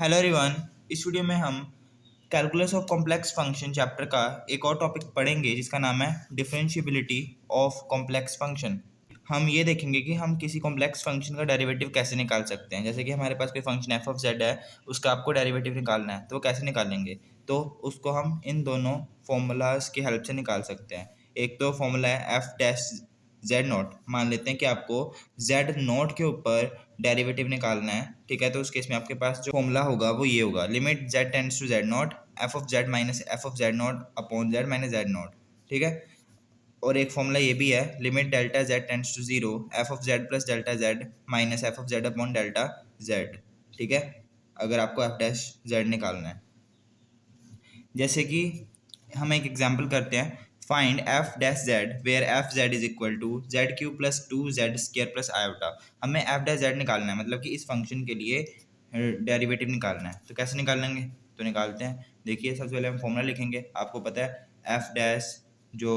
Hello everyone. इस video में हम calculus of complex function chapter का एक और टॉपिक पढ़ेंगे जिसका नाम है डिफरेंशिएबिलिटी ऑफ कॉम्प्लेक्स फंक्शन। हम ये देखेंगे कि हम किसी कॉम्प्लेक्स फंक्शन का डेरिवेटिव कैसे निकाल सकते हैं। जैसे कि हमारे पास कोई फंक्शन एफ ऑफ जेड है, उसका आपको डेरिवेटिव निकालना है तो वो कैसे निकालेंगे। तो उसको हम इन दोनों फॉर्मूलाज की हेल्प से निकाल सकते हैं। एक तो फॉर्मूला है एफ डैश जेड नॉट। मान लेते हैं कि आपको जेड नॉट के ऊपर डेरिवेटिव निकालना है, ठीक है। तो उस केस में आपके पास जो फॉर्मूला होगा वो ये होगा, limit z tends to z not f of z minus f of z not upon z minus z naught, ठीक है। और एक फॉर्मूला ये भी है, limit delta Z tends to zero f of Z plus delta z minus f of z upon delta z, ठीक है, अगर आपको एफ डैश जेड निकालना है। जैसे कि हम एक एग्जांपल करते हैं, find f dash z where f z is equal to z cube plus two z square plus iota. हमें एफ डैश जेड निकालना है, मतलब कि इस फंक्शन के लिए डेरिवेटिव निकालना है। तो कैसे निकाल लेंगे, तो निकालते हैं। देखिए सबसे पहले हम फॉर्मूला लिखेंगे। आपको पता है एफ डैश जो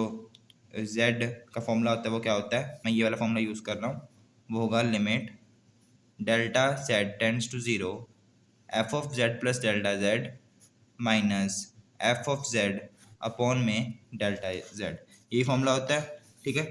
जेड का फॉर्मूला होता है वो क्या होता है, मैं ये वाला फॉर्मूला यूज़ कर रहा हूँ। वो होगा limit delta Z tends to zero f of Z plus delta z minus f of z upon में डेल्टा जेड, यही फॉर्मूला होता है, ठीक है।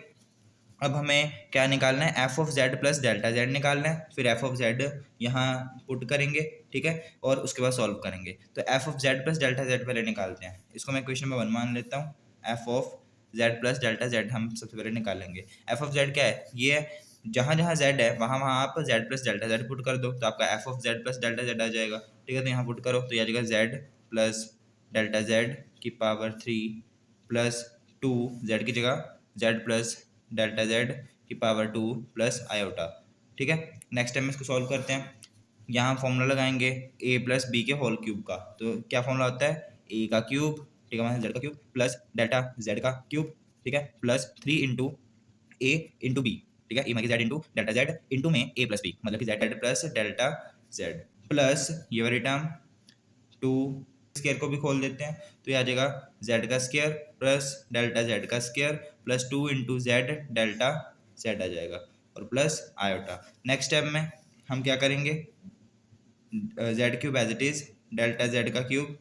अब हमें क्या निकालना है, f of Z plus delta z निकालना है। फिर एफ ऑफ जेड यहाँ पुट करेंगे, ठीक है, और उसके बाद सॉल्व करेंगे। तो f of Z plus delta z पहले निकालते हैं। इसको मैं क्वेश्चन नंबर 1 मान लेता हूँ। F of Z plus delta Z हम सबसे पहले निकालेंगे। एफ ऑफ जेड क्या है, ये जहाँ जहाँ जेड है वहाँ वहाँ आप Z plus delta Z put कर दो, तो आपका F of Z plus delta Z आ जाएगा, ठीक है। तो यहाँ पुट करो तो यह आ जाएगा जेड प्लस डेल्टा जेड की पावर 3 प्लस 2 जेड की जगह जेड प्लस डेल्टा जेड की पावर 2 प्लस आयोटा, ठीक है। नेक्स्ट टाइम इसको सॉल्व करते हैं। यहाँ फॉर्मूला लगाएंगे ए प्लस बी के होल क्यूब का। तो क्या फॉर्मूला होता है, ए का क्यूब, ठीक है, जेड का क्यूब प्लस डेल्टा जेड का क्यूब, ठीक है, plus 3 into A into B, ठीक है, A minus Z into delta Z into में ए प्लस बी, मतलब कि Z plus delta Z plus ये वाली टर्म 2 स्क्वायर को भी खोल देते हैं। तो ये आ जाएगा जेड का स्क्वायर प्लस डेल्टा जेड का square plus 2 into Z delta Z आ जाएगा और प्लस आयोटा। नेक्स्ट स्टेप में हम क्या करेंगे, z cube as it is delta Z का क्यूब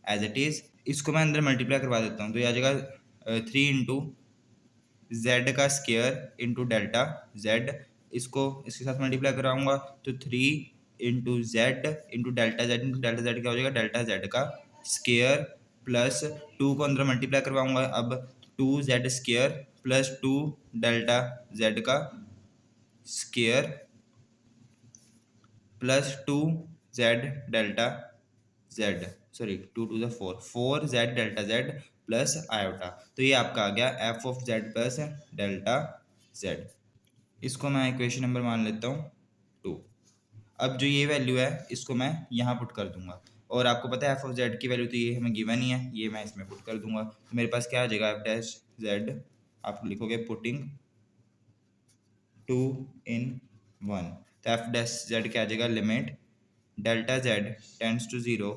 एज इट इज, इसको मैं अंदर मल्टीप्लाई करवा देता हूँ। तो ये आ जाएगा 3 इंटू जेड का स्क्वायर इंटू डेल्टा जेड, इसको इसके साथ मल्टीप्लाई कराऊंगा तो 3 into Z into delta Z into delta Z क्या हो जाएगा, डेल्टा जेड का स्क्वायर प्लस 2 को अंदर मल्टीप्लाई करवाऊंगा। अब 2 Z square plus 2 delta Z का square plus 2 Z delta Z, sorry 2 to the 4 Z delta Z plus iota. तो ये आपका आ गया F of Z plus delta Z. इसको मैं इक्वेशन नंबर मान लेता हूँ 2। अब जो ये वैल्यू है इसको मैं यहाँ पुट कर दूंगा, और आपको पता है एफ ऑफ जेड की वैल्यू तो ये हमें गिवन ही है, ये मैं इसमें पुट कर दूंगा। तो मेरे पास क्या आ जाएगा, एफ डैश जेड, आप लिखोगे पुटिंग 2 in 1। तो एफ डैश जेड क्या आ जाएगा, limit delta Z tends to zero,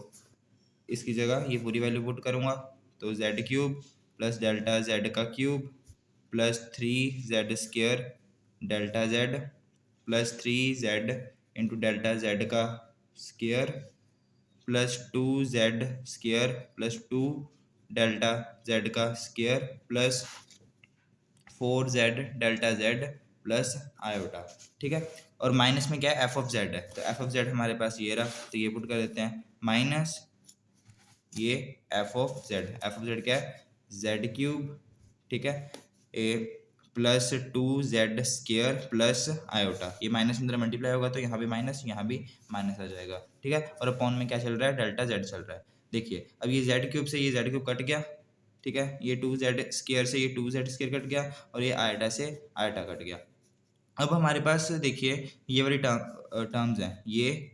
इसकी जगह ये पूरी वैल्यू पुट करूँगा। तो Z cube plus delta Z का cube plus 3 Z square delta Z plus 3 Z into delta Z का square plus 2 Z square plus 2 delta Z का square plus 4 Z delta Z plus iota, ठीक है। और minus में क्या है, f of Z है। तो एफ ऑफ जेड हमारे पास ये रहा, तो ये पुट कर देते हैं माइनस ये एफ ऑफ जेड क्या है, जेड क्यूब, ठीक है, A plus 2 Z square plus iota. ये माइनस अंदर मल्टीप्लाई होगा तो यहाँ भी माइनस, यहाँ भी माइनस आ जाएगा, ठीक है। और अपॉन में क्या चल रहा है, डेल्टा जेड चल रहा है। देखिए अब ये जेड क्यूब से ये जेड क्यूब कट गया, ठीक है, ये 2 जेड स्क्वायर से ये 2 जेड स्क्वायर कट गया और ये आयोटा से आयोटा कट गया। अब हमारे पास देखिए ये वाली टर्म्स हैं, ये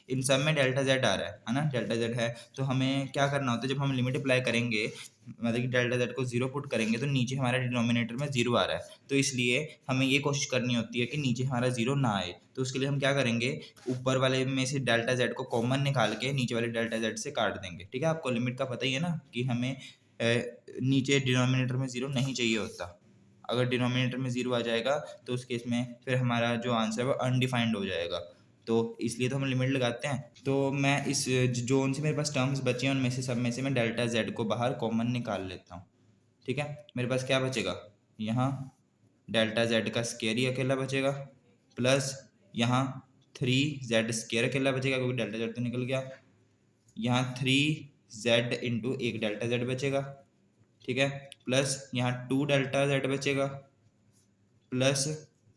इन सब में डेल्टा जेड आ रहा है ना, डेल्टा जेड है। तो हमें क्या करना होता है, जब हम लिमिट अप्लाई करेंगे, मतलब कि डेल्टा जेड को 0 पुट करेंगे तो नीचे हमारा डिनोमिनेटर में 0 आ रहा है। तो इसलिए हमें ये कोशिश करनी होती है कि नीचे हमारा 0 ना आए। तो उसके लिए हम क्या करेंगे, ऊपर वाले में से डेल्टा जेड को कॉमन निकाल के नीचे वाले डेल्टा जेड से काट देंगे, ठीक है। आपको लिमिट का पता ही है ना कि हमें नीचे डिनोमिनेटर में 0 नहीं चाहिए होता। अगर डिनोमिनेटर में 0 आ जाएगा तो उस केस में फिर हमारा जो आंसर है वो अनडिफाइंड हो जाएगा। तो इसलिए तो हम लिमिट लगाते हैं। तो मैं इस जोन से मेरे पास टर्म्स बचे हैं, उनमें से सब में से मैं डेल्टा जेड को बाहर कॉमन निकाल लेता हूँ। ठीक है, मेरे पास क्या बचेगा, यहाँ डेल्टा जेड का स्केयर ही अकेला बचेगा, प्लस यहाँ 3z स्केयर अकेला बचेगा क्योंकि डेल्टा जेड तो निकल गया, यहाँ 3z इंटू एक डेल्टा जेड बचेगा। ठीक है, प्लस यहाँ 2 डेल्टा जेड बचेगा, प्लस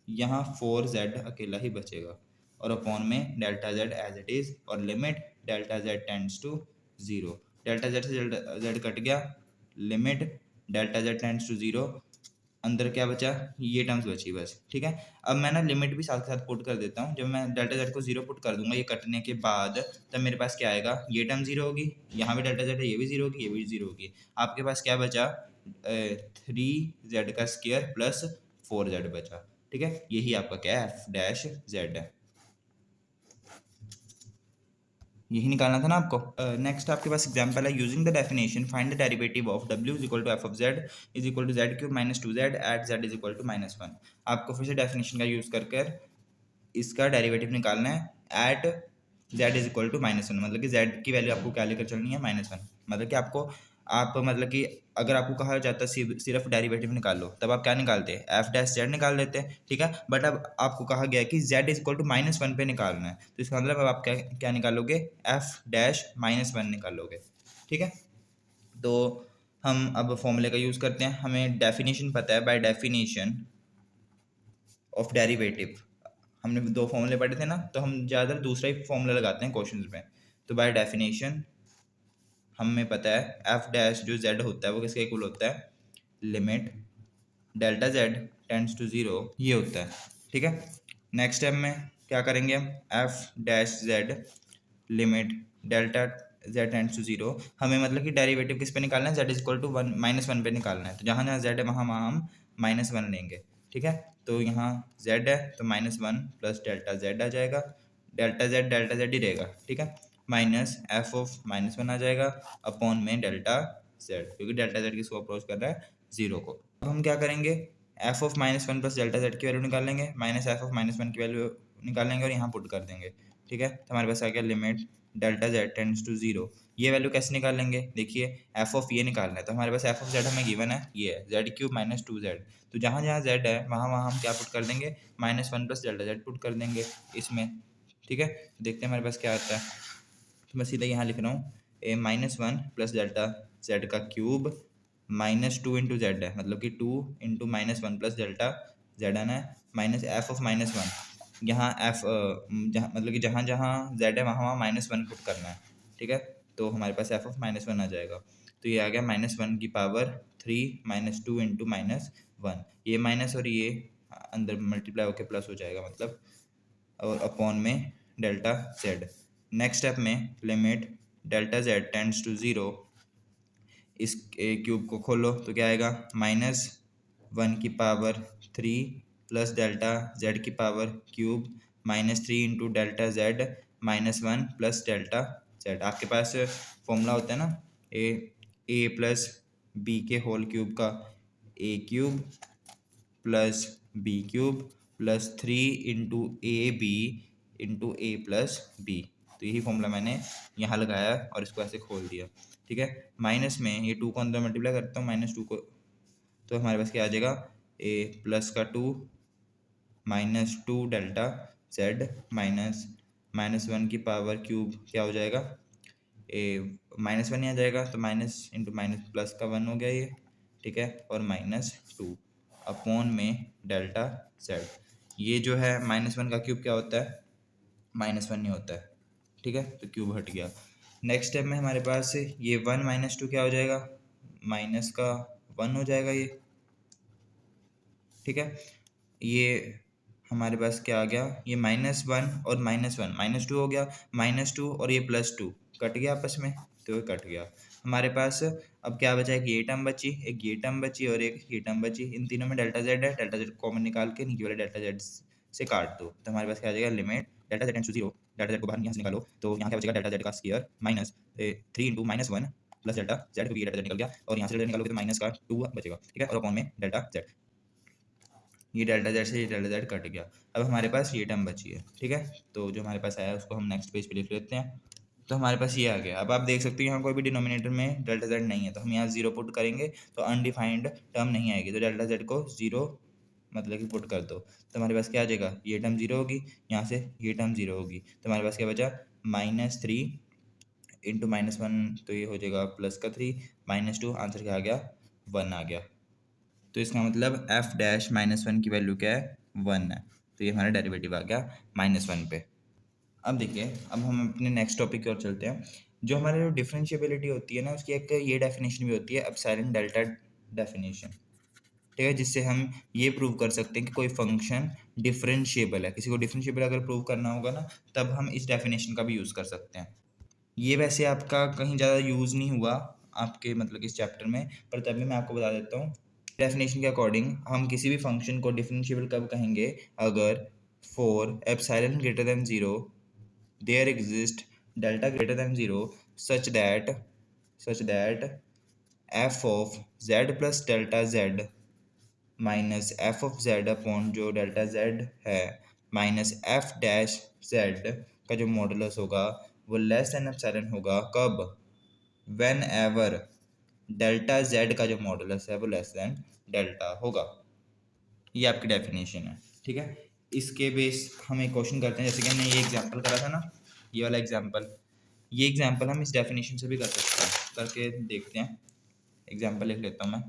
यहाँ 4z अकेला ही बचेगा, और अपॉन में delta Z as it is, और limit delta Z tends to 0। Delta Z से डेल्टा जेड कट गया, limit delta Z tends to 0, अंदर क्या बचा, ये टर्म्स बची बस। ठीक है, अब मैं ना लिमिट भी साथ के साथ पुट कर देता हूँ। जब मैं डेल्टा जेड को 0 पुट कर दूंगा ये कटने के बाद, तब मेरे पास क्या आएगा, ये टर्म 0 होगी, यहाँ भी डेल्टा जेड है, ये भी 0 होगी, ये भी 0 होगी। आपके पास क्या बचा, 3z का स्क्वायर प्लस 4z बचा। ठीक है, यही आपका क्या है, एफ डैश जेड है। यही निकालना था ना आपको। नेक्स्ट आपके पास एग्जांपल है, using the definition find the derivative of w is equal to f of z is equal to z cube minus 2z at z is equal to -1। आपको फिर से डेफिनेशन का यूज़ कर इसका डेरिवेटिव निकालना है at z is equal to -1, मतलब कि z की वैल्यू आपको क्या लेकर चलनी है, -1। मतलब कि आपको मतलब कि अगर आपको कहा जाता सिर्फ डेरिवेटिव निकाल लो, तब आप क्या निकालते हैं, एफ डैश जेड निकाल देते हैं। ठीक है, बट अब आपको कहा गया है कि z इज इक्वल टू -1 पे निकालना है, तो इसका मतलब अब आप क्या क्या निकालोगे, एफ डैश -1 निकालोगे। ठीक है, तो हम अब फॉर्मूले का यूज़ करते हैं। हमें डेफिनेशन पता है, बाय डेफिनेशन ऑफ डेरिवेटिव हमने 2 फॉर्मूले पढ़े थे ना, तो हम ज़्यादातर दूसरा ही फॉर्मूला लगाते हैं क्वेश्चंस में। तो बाय डेफिनेशन हमें पता है एफ डैश जो जेड होता है वो किसके इक्वल होता है, limit delta Z tends to 0, ये होता है। ठीक है, नेक्स्ट स्टेप में क्या करेंगे हम, f dash z limit delta Z tends to 0, हमें मतलब कि डेरिवेटिव किस पे निकालना है, जेड इज इक्वल टू -1 पे निकालना है। तो जहाँ जहाँ जेड है वहाँ वहाँ हम -1 लेंगे। ठीक है, तो यहाँ जेड है तो -1 प्लस डेल्टा जेड आ जाएगा, डेल्टा जेड ही रहेगा। ठीक है, माइनस एफ ऑफ -1 आ जाएगा अपॉन में डेल्टा जेड, क्योंकि डेल्टा जेड किसको अप्रोच कर रहा है, 0 को। अब हम क्या करेंगे, F of -1 plus delta Z की वैल्यू निकाल लेंगे, माइनस एफ ऑफ -1 की वैल्यू निकाल लेंगे और यहाँ पुट कर देंगे। ठीक है, तो हमारे पास आ गया limit delta Z tends to 0। ये वैल्यू कैसे निकाल लेंगे, देखिए एफ ऑफ ये निकालना है, तो हमारे पास एफ ऑफ जेड हमें गिवन है, ये है जेड क्यूब माइनस 2z। तो जहाँ जहाँ जेड है वहाँ वहाँ हम क्या पुट कर देंगे, -1 प्लस डेल्टा जेड पुट कर देंगे इसमें। ठीक है, देखते हैं हमारे पास क्या आता है। तो मैं सीधा यहाँ लिख रहा हूँ, -1 प्लस डेल्टा जेड का क्यूब -2 इंटू जेड है, मतलब कि 2 इंटू -1 प्लस डेल्टा जेड आना है, माइनस एफ ऑफ -1। यहाँ एफ जहाँ मतलब कि जहाँ जहाँ जेड है वहाँ वहाँ -1 पुट करना है। ठीक है, तो हमारे पास एफ ऑफ -1 आ जाएगा। तो ये आ गया -1 की पावर 3 -2 इंटू -1, ये माइनस और ये अंदर मल्टीप्लाई होकर प्लस हो जाएगा, मतलब और अपॉन में डेल्टा जेड। नेक्स्ट स्टेप में limit delta Z tends to 0, इस क्यूब को खोलो तो क्या आएगा, -1 की पावर 3 प्लस डेल्टा जेड की power cube -3 into delta Z -1 plus delta Z. आपके पास फॉर्मूला होता है ना, ए प्लस बी के होल क्यूब का A cube plus B cube plus 3 into A B into A plus B. तो यही फॉर्मूला मैंने यहाँ लगाया और इसको ऐसे खोल दिया। ठीक है, माइनस में ये 2 को अंदर मल्टीप्लाई करता हूँ, -2 को, तो हमारे पास क्या आ जाएगा, ए प्लस का 2 -2 डेल्टा जेड -1 की पावर क्यूब क्या हो जाएगा, -1 ही आ जाएगा, तो माइनस इंटू माइनस प्लस का 1 हो गया ये। ठीक है, और -2 अपॉन में डेल्टा जेड। ये जो है -1 का क्यूब क्या होता है, -1 नहीं होता है। ठीक है, तो क्यूब हट गया। नेक्स्ट स्टेप में हमारे पास ये 1 -2 क्या हो जाएगा, माइनस का 1 हो जाएगा ये। ठीक है, ये हमारे पास क्या आ गया, ये -1 और -1 -2 हो गया, -2 और ये +2 कट गया आपस में, तो ये कट गया। हमारे पास अब क्या बचा, एक ये टर्म बची, एक ये टर्म बची और एक ये टर्म बची। इन तीनों में डेल्टा जेड है, डेल्टा जेड कॉमन निकाल के नीचे वाले डेल्टा जेड से काट दो, तो हमारे पास क्या आ जाएगा, limit delta Z tends to 0, delta z को बाहर यहाँ से निकालो, तो यहाँ क्या बचेगा, डेल्टा जेड का square -3 into -1 plus delta z, क्योंकि डेल्टा जेड निकल गया, और यहाँ से डेल्टा निकालोगे तो माइनस का 2 बचेगा। ठीक है, और अपॉन में डेल्टा जेड। ये डेल्टा जेड से ये डेल्टा जेड कट गया। अब हमारे पास ये टर्म बची है, ठीक है। तो जो हमारे पास आया उसको हम नेक्स्ट पेज पे लिख लेते हैं। तो हमारे पास ये आ गया। अब आप देख सकते हो यहाँ कोई भी डिनोमिनेटर में डेल्टा जेड नहीं है, तो हम यहाँ जीरो पुट करेंगे तो अनडिफाइंड टर्म नहीं आएगी, तो डेल्टा जेड को जीरो मतलब कि पुट कर दो, तो हमारे पास क्या आ जाएगा, ये टर्म जीरो होगी, यहाँ से ये टर्म जीरो होगी, तो हमारे पास क्या बचा, -3 इंटू -1, तो ये हो जाएगा प्लस का 3 -2, आंसर क्या आ गया, 1 आ गया। तो इसका मतलब f डैश -1 की वैल्यू क्या है, 1 है, तो ये हमारा डेरिवेटिव आ गया -1 पे। अब देखिए, अब हम अपने नेक्स्ट टॉपिक की ओर चलते हैं। जो हमारे जो डिफरेंशिएबिलिटी होती है ना, उसकी एक ये डेफिनेशन भी होती है, एप्सिलॉन डेल्टा डेफिनेशन, ठीक है, जिससे हम ये प्रूव कर सकते हैं कि कोई फंक्शन डिफरेंशिएबल है। किसी को डिफरेंशिएबल अगर प्रूव करना होगा ना, तब हम इस डेफिनेशन का भी यूज़ कर सकते हैं। ये वैसे आपका कहीं ज़्यादा यूज़ नहीं हुआ आपके मतलब इस चैप्टर में, पर तभी मैं आपको बता देता हूँ। डेफिनेशन के अकॉर्डिंग हम किसी भी फंक्शन को डिफरेंशिएबल कब कहेंगे, अगर for epsilon greater than 0 there exist delta greater than 0 such that f of z plus delta z minus f of z upon जो डेल्टा z है माइनस f डैश z का जो मॉडुलस होगा वो लेस देन एप्सिलॉन होगा, कब, when ever delta z का जो मॉडुलस है वो लेस देन डेल्टा होगा। ये आपकी डेफिनेशन है, ठीक है। इसके बेस हम एक क्वेश्चन करते हैं, जैसे कि हमने ये एग्जांपल करा था ना, ये वाला एग्जांपल, ये एग्जांपल हम इस डेफिनेशन से भी कर सकते हैं, करके देखते हैं। एग्जांपल लिख लेता हूँ मैं,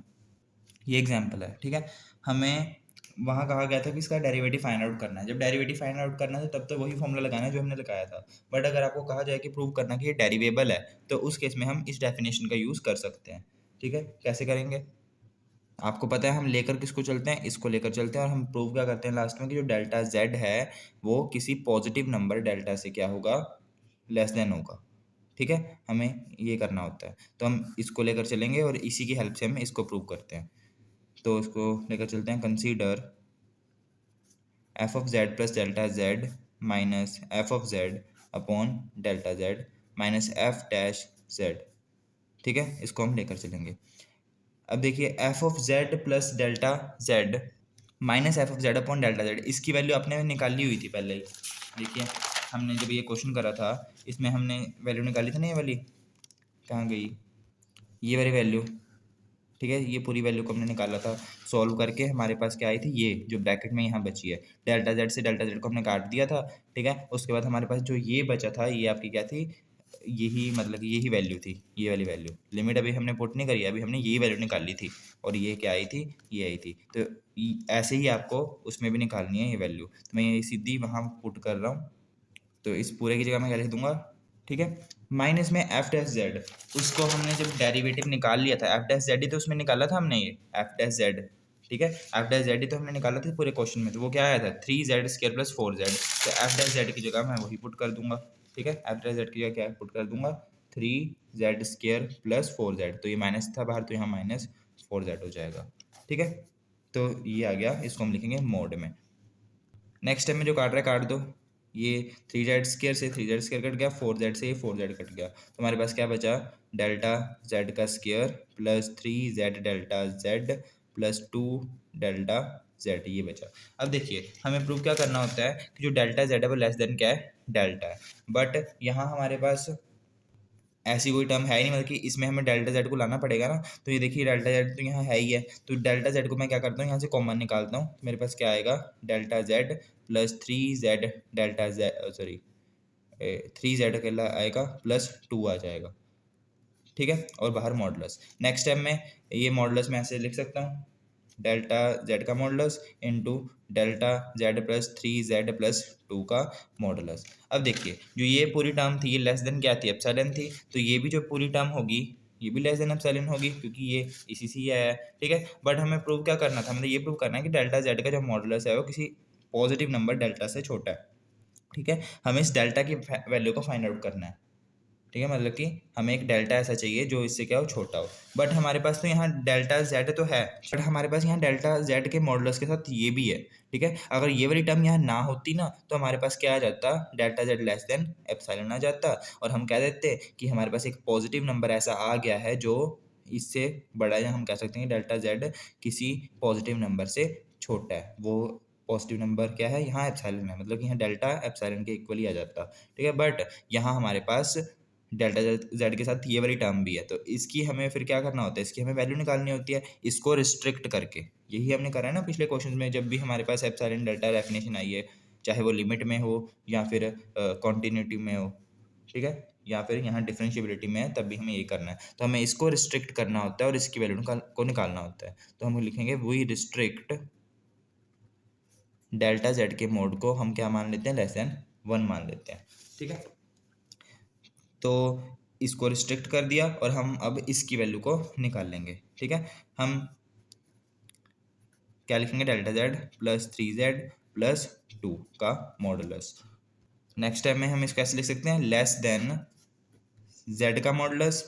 ये एग्जांपल है, ठीक है। हमें वहाँ कहा गया था कि इसका डेरिवेटिव फाइंड आउट करना है। जब डेरिवेटिव फाइंड आउट करना है तब तो वही फॉर्मूला लगाना है जो हमने लगाया था, बट अगर आपको कहा जाए कि प्रूव करना कि ये डेरिवेबल है, तो उस केस में हम इस डेफिनेशन का यूज़ कर सकते हैं, ठीक है। कैसे करेंगे, आपको पता है हम लेकर किसको चलते हैं, इसको लेकर चलते हैं, और हम प्रूव क्या करते हैं लास्ट में कि जो डेल्टा z है वो किसी पॉजिटिव नंबर डेल्टा से क्या होगा, लेस देन होगा, ठीक है। हमें ये करना होता है, तो हम इसको लेकर चलेंगे और इसी की हेल्प से हम इसको प्रूव करते हैं। तो इसको लेकर चलते हैं, consider f of z plus delta z minus f of z upon delta z minus f dash z, ठीक है, इसको हम लेकर चलेंगे। अब देखिए f of z plus delta z minus f of z upon delta Z, इसकी value आपने निकाली हुई थी पहले ही। देखिए हमने जब ये क्वेश्चन करा था इसमें हमने वैल्यू निकाली थी ना, ये वाली कहाँ गई, ये वाली वैल्यू, ठीक है। ये पूरी वैल्यू को हमने निकाला था, सॉल्व करके हमारे पास क्या आई थी, ये जो ब्रैकेट में यहाँ बची है, डेल्टा जेड से डेल्टा जेड को हमने काट दिया था, ठीक है। उसके बाद हमारे पास जो ये बचा था ये आपकी क्या थी, यही मतलब यही वैल्यू थी, ये वाली वैल्यू। लिमिट अभी हमने पुट नहीं करी, अभी हमने यही वैल्यू निकाली थी, और ये क्या आई थी, ये आई थी। तो ऐसे ही आपको उसमें भी निकालनी है ये वैल्यू, तो मैं ये सीधी वहाँ पुट कर रहा हूँ। तो इस पूरे की जगह मैं क्या लिख दूंगा, ठीक है, माइनस में एफ डैश जेड, उसको हमने जब डेरिवेटिव निकाल लिया था, एफ डैश जेड ही तो उसमें निकाला था हमने, ये एफ डैश जेड, ठीक है, एफ डैश जेड ही तो हमने निकाला था पूरे क्वेश्चन में, तो वो क्या आया था 3z² प्लस 4z, तो एफ डैश जेड की जगह मैं वही पुट कर दूंगा, ठीक है। एफ डैश जेड की जगह क्या पुट कर दूंगा, 3z² प्लस 4z, तो ये माइनस था बाहर, तो यहाँ -4z हो जाएगा, ठीक है। तो ये आ गया, इसको हम लिखेंगे मोड में। नेक्स्ट टाइम में जो काट रहा है काट दो, ये 3z² से 3z² कट गया, 4z से ये 4z कट गया, तो हमारे पास क्या बचा, डेल्टा z का square plus 3z delta z plus 2 delta z, ये बचा। अब देखिए हमें प्रूव क्या करना होता है कि जो डेल्टा z है वो लेस देन क्या है, डेल्टा है, बट यहाँ हमारे पास ऐसी कोई टर्म है ही नहीं, मतलब कि इसमें हमें डेल्टा जेड को लाना पड़ेगा ना। तो ये देखिए डेल्टा जेड तो यहाँ है ही है, तो डेल्टा जेड को मैं क्या करता हूँ, यहाँ से कॉमन निकालता हूँ, तो मेरे पास क्या आएगा, delta Z plus 3z delta Z, sorry 3z अकेला आएगा प्लस 2 आ जाएगा, ठीक है, और बाहर मॉडुलस। नेक्स्ट टाइम में ये मॉडुलस मैं ऐसे लिख सकता हूँ, डेल्टा जेड का modulus into delta Z plus 3z plus 2 का मॉडुलस। अब देखिए जो ये पूरी टर्म थी ये लेस देन क्या थी, एप्सिलॉन थी, तो ये भी जो पूरी टर्म होगी ये भी लेस देन एप्सिलॉन होगी, क्योंकि ये इसी से ही आया है, ठीक है। बट हमें प्रूव क्या करना था, मतलब ये प्रूव करना है कि डेल्टा जेड का जो मॉडुलस है वो किसी पॉजिटिव नंबर डेल्टा से छोटा है, ठीक है। हमें इस डेल्टा की वैल्यू को फाइंड आउट करना है, ठीक है, मतलब कि हमें एक डेल्टा ऐसा चाहिए जो इससे क्या हो, छोटा हो। बट हमारे पास तो यहाँ डेल्टा जेड तो है, बट हमारे पास यहाँ डेल्टा जेड के मॉडुलस के साथ ये भी है, ठीक है। अगर ये वाली टर्म यहाँ ना होती ना, तो हमारे पास क्या आ जाता, delta Z less than epsilon आ जाता, और हम कह देते कि हमारे पास एक पॉजिटिव नंबर ऐसा आ गया है जो इससे बड़ा है, हम कह सकते हैं डेल्टा जेड किसी पॉजिटिव नंबर से छोटा है वो पॉजिटिव नंबर क्या है, यहाँ एप्सिलॉन है, मतलब कि यहाँ डेल्टा एप्सिलॉन के इक्वली आ जाता, ठीक है। बट यहाँ हमारे पास डेल्टा जेड के साथ ये वाली टर्म भी है, तो इसकी हमें फिर क्या करना होता है, इसकी हमें वैल्यू निकालनी होती है इसको रिस्ट्रिक्ट करके। यही हमने करा है ना पिछले क्वेश्चन में, जब भी हमारे पास एप्सिलॉन डेल्टा डेफिनेशन आई है, चाहे वो लिमिट में हो या फिर कॉन्टिन्यूटी में हो, ठीक है, या फिर यहाँ डिफरेंशिएबिलिटी में है, तब भी हमें ये करना है। तो हमें इसको रिस्ट्रिक्ट करना होता है और इसकी वैल्यू को निकालना होता है। तो हम लिखेंगे वी रिस्ट्रिक्ट डेल्टा जेड के मोड को हम क्या मान लेते हैं, लेस देन 1 मान लेते हैं, ठीक है। तो इसको रिस्ट्रिक्ट कर दिया और हम अब इसकी वैल्यू को निकाल लेंगे, ठीक है। हम क्या लिखेंगे, delta Z plus 3z plus 2 का मॉडुलस। नेक्स्ट टाइम में हम इसको कैसे लिख सकते हैं, लेस देन z का मॉडुलस,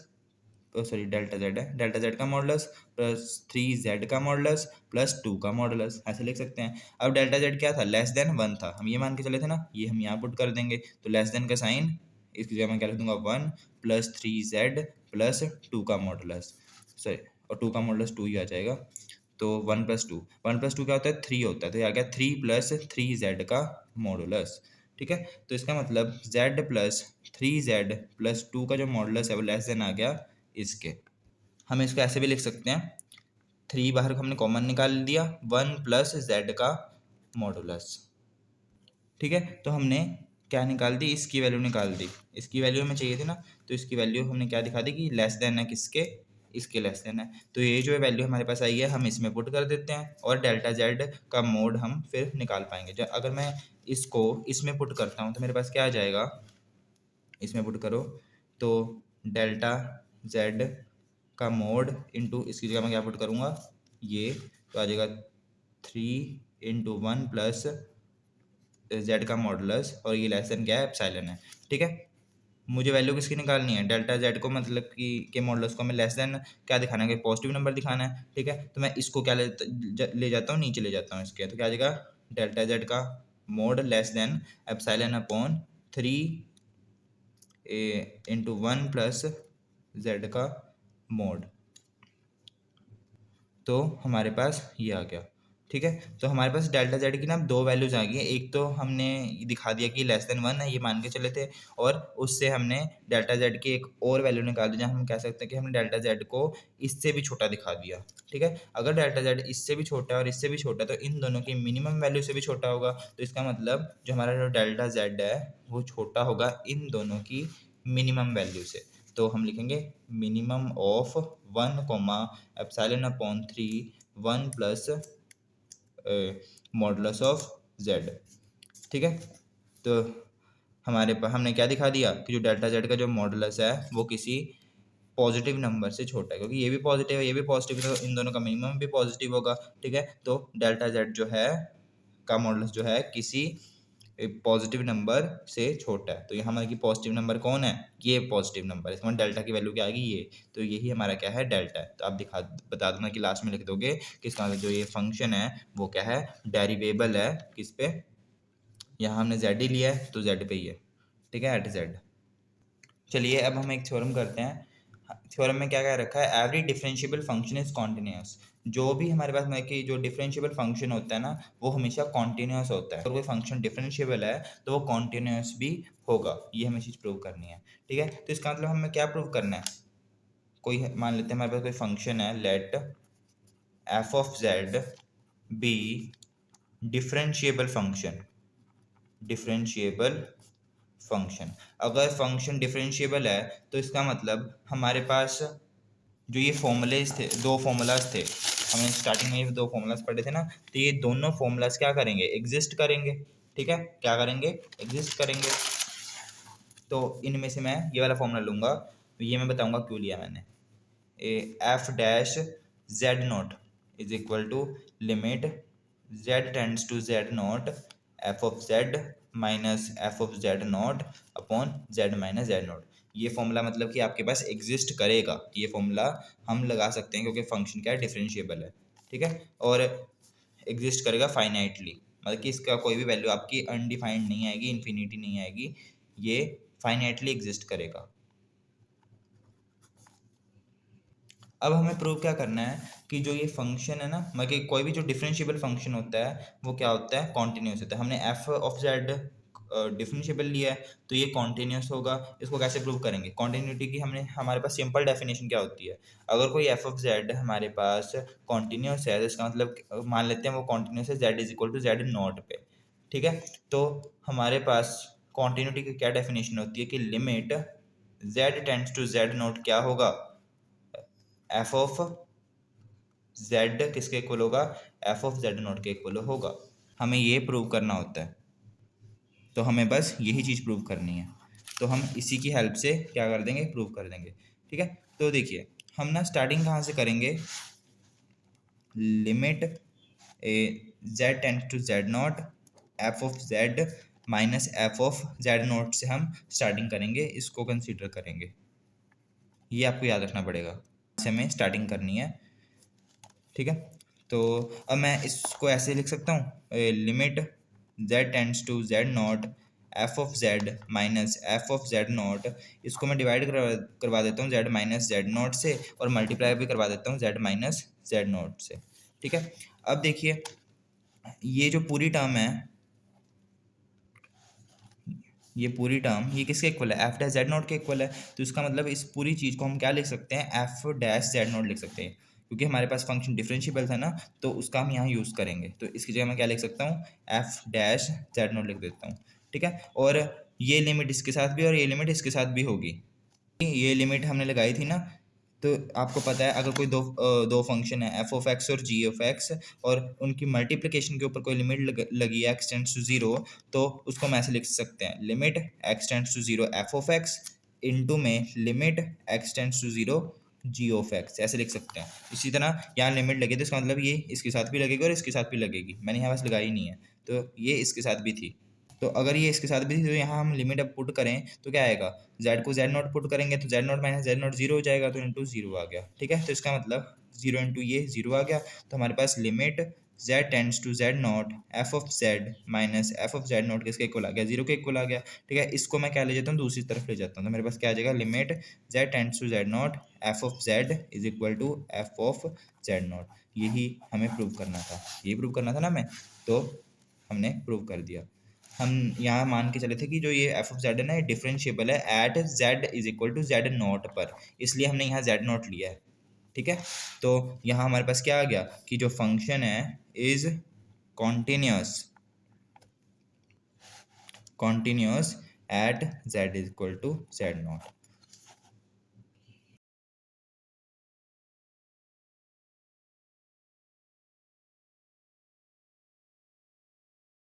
सॉरी डेल्टा जेड है, डेल्टा जेड का मॉडुलस प्लस 3z का मॉडुलस प्लस 2 का मॉडुलस, ऐसे लिख सकते हैं। अब डेल्टा जेड क्या था, लेस देन 1 था, हम ये मान के चले थे ना, ये हम यहाँ पुट कर देंगे, तो लेस देन का साइन, इसकी जगह मैं क्या लिख दूंगा 1 प्लस 3z प्लस 2 का मॉडुलस, सॉरी, और 2 का मॉडुलस 2 ही आ जाएगा, तो 1 प्लस 2, 1 प्लस 2 क्या होता है, 3 होता है, तो ये आ गया 3 प्लस 3z का मॉडुलस, ठीक है। तो इसका मतलब z प्लस 3z प्लस 2 का जो मॉडुलस है वो लेस देन आ गया इसके। हम इसको ऐसे भी लिख सकते हैं, 3 बाहर हमने कॉमन निकाल दिया, 1 प्लस जेड का मॉडुलस, ठीक है। तो हमने क्या निकाल दी, इसकी वैल्यू निकाल दी, इसकी वैल्यू हमें चाहिए थी ना, तो इसकी वैल्यू हमने क्या दिखा दी कि लेस देन है किसके, इसके लेस देन है। तो ये जो वैल्यू हमारे पास आई है हम इसमें पुट कर देते हैं और डेल्टा जेड का मोड हम फिर निकाल पाएंगे। जब अगर मैं इसको इसमें पुट करता हूँ तो मेरे पास क्या आ जाएगा, इसमें पुट करो तो डेल्टा जेड का मोड इंटू, इसकी जगह मैं क्या पुट करूँगा, ये तो आ जाएगा 3 × 1 प्लस जेड का मॉडुलस, और ये लेस देन क्या है, एप्सिलॉन है, ठीक है। मुझे वैल्यू किसकी निकालनी है, डेल्टा जेड को, मतलब कि के मॉडुलस को हमें लेस देन क्या दिखाना है, पॉजिटिव नंबर दिखाना है, ठीक है। तो मैं इसको क्या ले जाता हूँ, नीचे ले जाता हूँ इसके, तो क्या आ जाएगा, डेल्टा जेड का mode less than epsilon upon 3 × 1 plus Z का मोड, तो हमारे पास ये आ गया, ठीक है। तो हमारे पास डेल्टा जेड की ना दो वैल्यूज आ गई हैं, एक तो हमने दिखा दिया कि लेस देन 1 है, ये मान के चले थे, और उससे हमने डेल्टा जेड की एक और वैल्यू निकाल दी, जहाँ हम कह सकते हैं कि हमने डेल्टा जेड को इससे भी छोटा दिखा दिया, ठीक है। अगर डेल्टा जेड इससे भी छोटा है और इससे भी छोटा है तो इन दोनों की मिनिमम वैल्यू से भी छोटा होगा, तो इसका मतलब जो हमारा जो डेल्टा जेड है वो छोटा होगा इन दोनों की मिनिमम वैल्यू से। तो हम लिखेंगे minimum of 1 comma epsilon upon 3 1 plus modulus of z, ठीक है। तो हमारे पास हमने क्या दिखा दिया कि जो डेल्टा जेड का जो मॉडुलस है वो किसी पॉजिटिव नंबर से छोटा है, क्योंकि ये भी पॉजिटिव है ये भी पॉजिटिव है, तो इन दोनों का मिनिमम भी पॉजिटिव होगा, ठीक है। तो डेल्टा जेड जो है का मॉडुलस जो है किसी पॉजिटिव नंबर से छोटा है, तो यहाँ हमारे की पॉजिटिव नंबर कौन है, ये पॉजिटिव नंबर है, इसमें डेल्टा की वैल्यू क्या आएगी ये, तो यही हमारा क्या है, डेल्टा है। तो आप बता देना कि लास्ट में लिख दोगे कि इसका जो ये फंक्शन है वो क्या है, डेरिवेबल है किस पे, यहाँ हमने जेड ही लिया है तो जेड पे ही है, ठीक है, एट जेड। चलिए अब हम एक थ्योरम करते हैं। थ्योरम में क्या क्या रखा है, every differentiable function is continuous. जो भी हमारे पास मतलब कि जो डिफरेंशिएबल फंक्शन होता है ना वो हमेशा कॉन्टिन्यूस होता है, अगर कोई फंक्शन डिफरेंशिएबल है तो वो कॉन्टिन्यूस भी होगा, ये हमें चीज़ प्रूव करनी है, ठीक है। तो इसका मतलब हमें क्या प्रूव करना है, कोई मान लेते हैं हमारे पास कोई फंक्शन है, let f of z be differentiable function, differentiable function. अगर फंक्शन डिफरेंशिएबल है तो इसका मतलब हमारे पास जो ये फॉर्मूलेज थे, दो फॉर्मूलाज थे, हमने स्टार्टिंग में ये दो फॉर्मूलाज पढ़े थे ना, तो ये दोनों फॉर्मूलाज क्या करेंगे, एग्जिस्ट करेंगे, ठीक है, क्या करेंगे, एग्जिस्ट करेंगे। तो इनमें से मैं ये वाला फॉर्मूला लूँगा, तो ये मैं बताऊँगा क्यों लिया मैंने, f dash z not is equal to limit z tends to z not f of z minus f of z not upon z minus z not. ये फॉर्मूला मतलब कि आपके पास एग्जिस्ट करेगा, ये फॉर्मूला हम लगा सकते हैं क्योंकि फंक्शन क्या है, डिफरेंशिएबल है, ठीक है, और एग्जिस्ट करेगा फाइनाइटली, मतलब कि इसका कोई भी वैल्यू आपकी अनडिफाइंड नहीं आएगी, इन्फिनिटी नहीं आएगी, ये फाइनाइटली एग्जिस्ट करेगा। अब हमें प्रूव क्या करना है कि जो ये फंक्शन है ना, मतलब कि कोई भी जो डिफरेंशिएबल फंक्शन होता है वो क्या होता है, कॉन्टिन्यूस होता है। हमने एफ ऑफ जेड डिफरेंशिएबल लिया है तो ये कॉन्टिन्यूस होगा। इसको कैसे प्रूव करेंगे? कॉन्टिन्यूटी की हमारे पास सिंपल डेफिनेशन क्या होती है, अगर कोई एफ ऑफ जेड हमारे पास कॉन्टिन्यूस है तो इसका मतलब मान लेते हैं वो कॉन्टिन्यूस है z is equal to z not पे, ठीक है। तो हमारे पास कॉन्टिन्यूटी की क्या डेफिनेशन होती है कि limit z tends to z not क्या होगा, एफ ऑफ जेड किसके इक्वल होगा, एफ ऑफ जेड नॉट के इक्वल होगा। हमें ये प्रूव करना होता है, तो हमें बस यही चीज़ प्रूव करनी है, तो हम इसी की हेल्प से क्या कर देंगे, प्रूव कर देंगे, ठीक है। तो देखिए हम ना स्टार्टिंग कहाँ से करेंगे, limit a z tends to z not f of z minus f of z not से हम स्टार्टिंग करेंगे, इसको कंसीडर करेंगे। ये आपको याद रखना पड़ेगा, से हमें स्टार्टिंग करनी है, ठीक है। तो अब मैं इसको ऐसे लिख सकता हूँ, limit z tends to z not f of z minus f of z not, इसको मैं डिवाइड करवा देता हूँ जेड माइनस जेड नॉट से, और मल्टीप्लाई भी करवा देता हूँ जेड माइनस जेड नॉट से, ठीक है। अब देखिए ये जो पूरी टर्म है, ये पूरी टर्म ये किसके इक्वल है, एफ डैश जेड नॉट के इक्वल है। तो इसका मतलब इस पूरी चीज़ को हम क्या लिख सकते हैं, एफ डैश जेड नॉट लिख सकते हैं, क्योंकि हमारे पास फंक्शन डिफरेंशिएबल था ना, तो उसका हम यहाँ यूज़ करेंगे। तो इसकी जगह मैं क्या लिख सकता हूँ, एफ डैश जेड नॉट लिख देता हूँ, ठीक है। और ये लिमिट इसके साथ भी और ये लिमिट इसके साथ भी होगी। ये लिमिट हमने लगाई थी ना, तो आपको पता है अगर कोई दो फंक्शन है एफ ऑफ एक्स और जी ऑफ एक्स, और उनकी मल्टीप्लिकेशन के ऊपर कोई लिमिट लगी है एक्स टेंड्स टू जीरो, तो उसको हम ऐसे लिख सकते हैं, limit x tends to zero f of x into में limit x tends to zero g of x, ऐसे लिख सकते हैं। इसी तरह यहाँ लिमिट लगी तो इसका मतलब ये इसके साथ भी लगेगी और इसके साथ भी लगेगी, मैंने यहाँ बस लगाई नहीं है, तो ये इसके साथ भी थी। तो अगर ये इसके साथ भी थी तो यहाँ हम लिमिट अब पुट करें तो क्या आएगा, जेड को जेड नॉट पुट करेंगे तो Z not minus z not zero हो जाएगा, तो इंटू जीरो आ गया, ठीक है। तो इसका मतलब जीरो इंटू ये जीरो आ गया, तो हमारे पास limit z tends to z not f of z minus f of z naught किसके इक्वल आ गया, जीरो के इक्वल आ गया, ठीक है। इसको मैं क्या ले जाता हूँ, दूसरी तरफ ले जाता हूँ, तो मेरे पास क्या आ जाएगा, limit z tends to z not f of z is equal to f of z not. यही हमें प्रूव करना था, यही प्रूव करना था ना हमें, तो हमने प्रूव कर दिया। हम यहाँ मान के चले थे कि जो ये एफ ऑफ जेड है ना, ये डिफरेंशिएबल है at z is equal to z not पर, इसलिए हमने यहाँ जेड नॉट लिया है, ठीक है। तो यहाँ हमारे पास क्या आ गया कि जो फंक्शन है is continuous continuous at z is equal to z not.